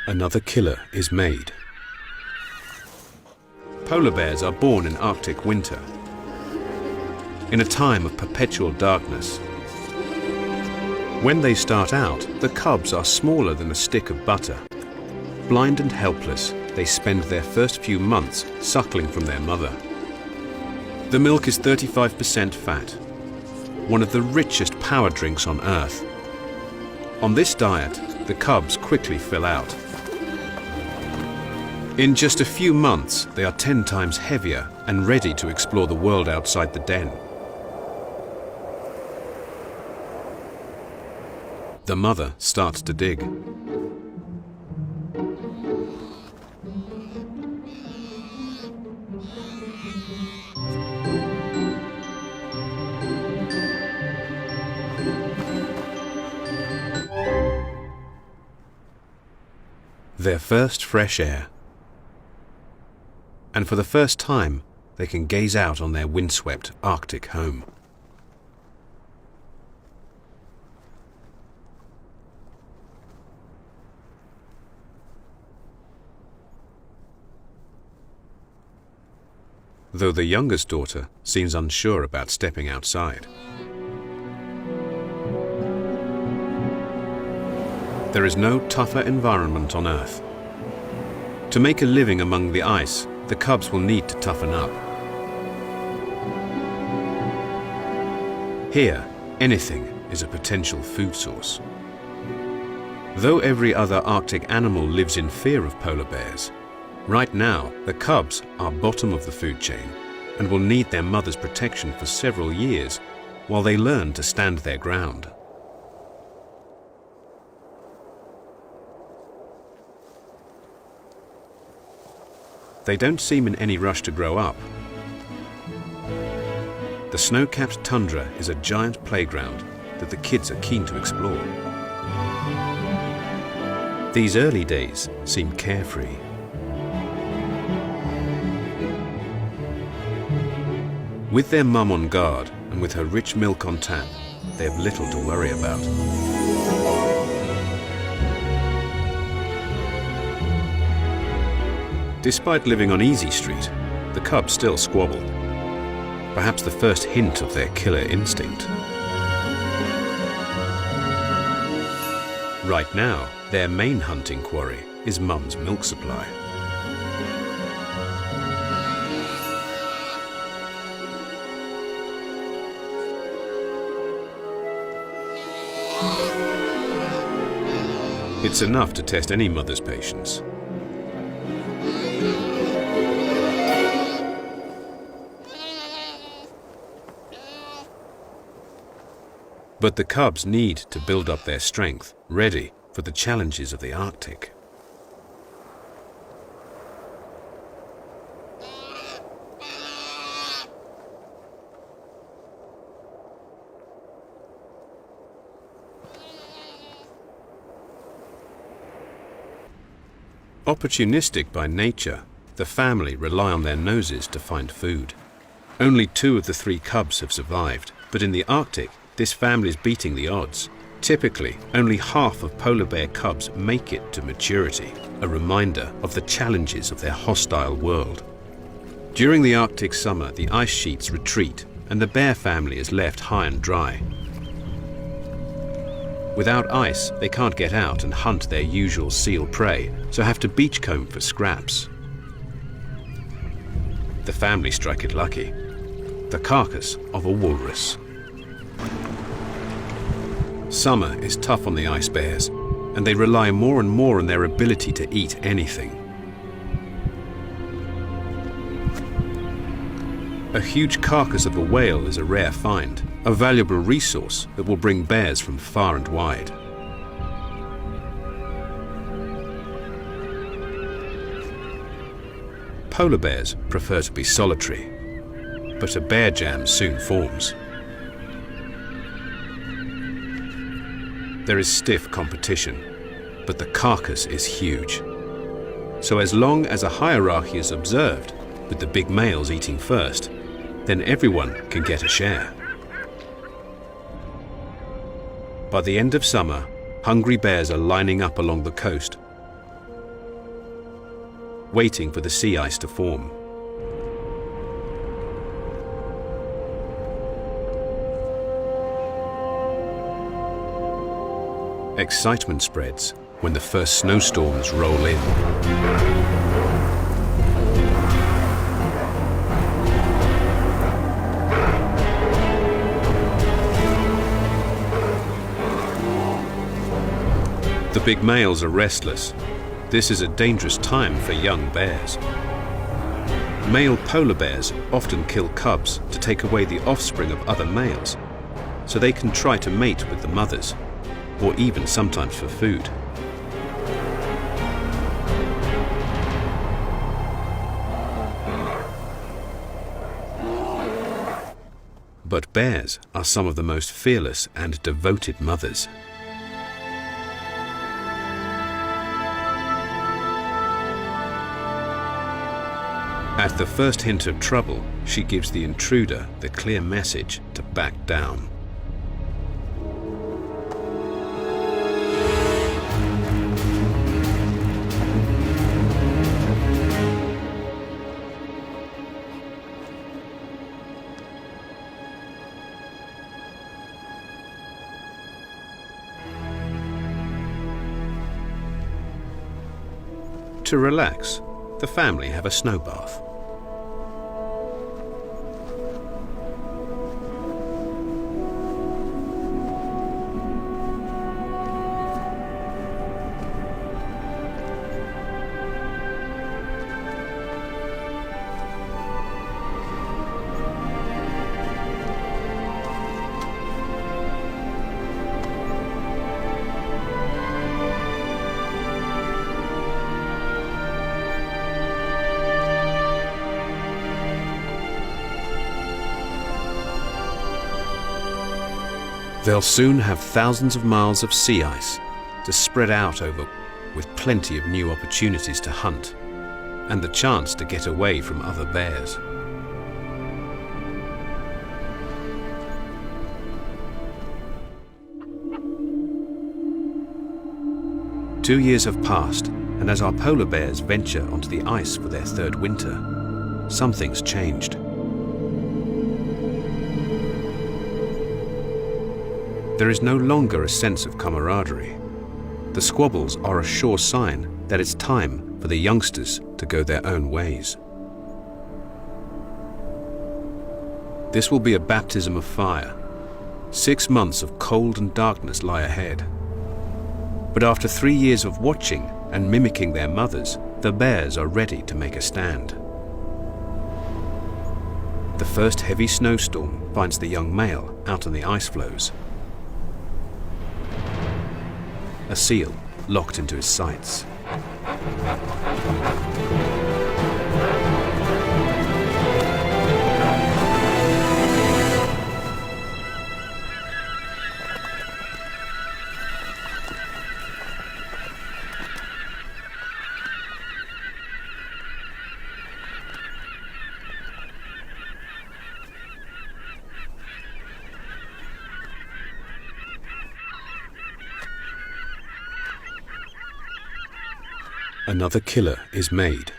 Another killer is made. Polar bears are born in Arctic winter, in a time of perpetual darkness. When they start out, the cubs are smaller than a stick of butter. Blind and helpless, they spend their first few months suckling from their mother. The milk is 35% fat, one of the richest power drinks on Earth. On this diet, the cubs quickly fill out. In just a few months, they are 10 times heavier and ready to explore the world outside the den. The mother starts to dig. Their first fresh air. And for the first time, they can gaze out on their windswept Arctic home. Though the youngest daughter seems unsure about stepping outside. There is no tougher environment on Earth. To make a living among the ice, the cubs will need to toughen up. Here, anything is a potential food source. Though every other Arctic animal lives in fear of polar bears, right now the cubs are bottom of the food chain and will need their mother's protection for several years while they learn to stand their ground. They don't seem in any rush to grow up. The snow-capped tundra is a giant playground that the kids are keen to explore. These early days seem carefree. With their mum on guard and with her rich milk on tap, they have little to worry about. Despite living on Easy Street, the cubs still squabble. Perhaps the first hint of their killer instinct. Right now, their main hunting quarry is Mum's milk supply. It's enough to test any mother's patience. But the cubs need to build up their strength, ready for the challenges of the Arctic. Opportunistic by nature, the family rely on their noses to find food. Only 2 of the 3 cubs have survived, but in the Arctic, this family is beating the odds. Typically, only half of polar bear cubs make it to maturity, a reminder of the challenges of their hostile world. During the Arctic summer, the ice sheets retreat and the bear family is left high and dry. Without ice, they can't get out and hunt their usual seal prey, so have to beachcomb for scraps. The family strike it lucky. The carcass of a walrus. Summer is tough on the ice bears, and they rely more and more on their ability to eat anything. A huge carcass of a whale is a rare find, a valuable resource that will bring bears from far and wide. Polar bears prefer to be solitary, but a bear jam soon forms. There is stiff competition, but the carcass is huge. So as long as a hierarchy is observed, with the big males eating first, then everyone can get a share. By the end of summer, hungry bears are lining up along the coast. waiting for the sea ice to form. Excitement spreads when the first snowstorms roll in. The big males are restless. This is a dangerous time for young bears. Male polar bears often kill cubs to take away the offspring of other males, so they can try to mate with the mothers, or even sometimes for food. But bears are some of the most fearless and devoted mothers. At the first hint of trouble, she gives the intruder the clear message to back down. To relax, the family have a snow bath. They'll soon have thousands of miles of sea ice to spread out over, with plenty of new opportunities to hunt and the chance to get away from other bears. Two years have passed, and as our polar bears venture onto the ice for their third winter, something's changed. There is no longer a sense of camaraderie. The squabbles are a sure sign that it's time for the youngsters to go their own ways. This will be a baptism of fire. 6 months of cold and darkness lie ahead. But after 3 years of watching and mimicking their mothers, the bears are ready to make a stand. The first heavy snowstorm finds the young male out on the ice floes. A seal locked into his sights. Another killer is made.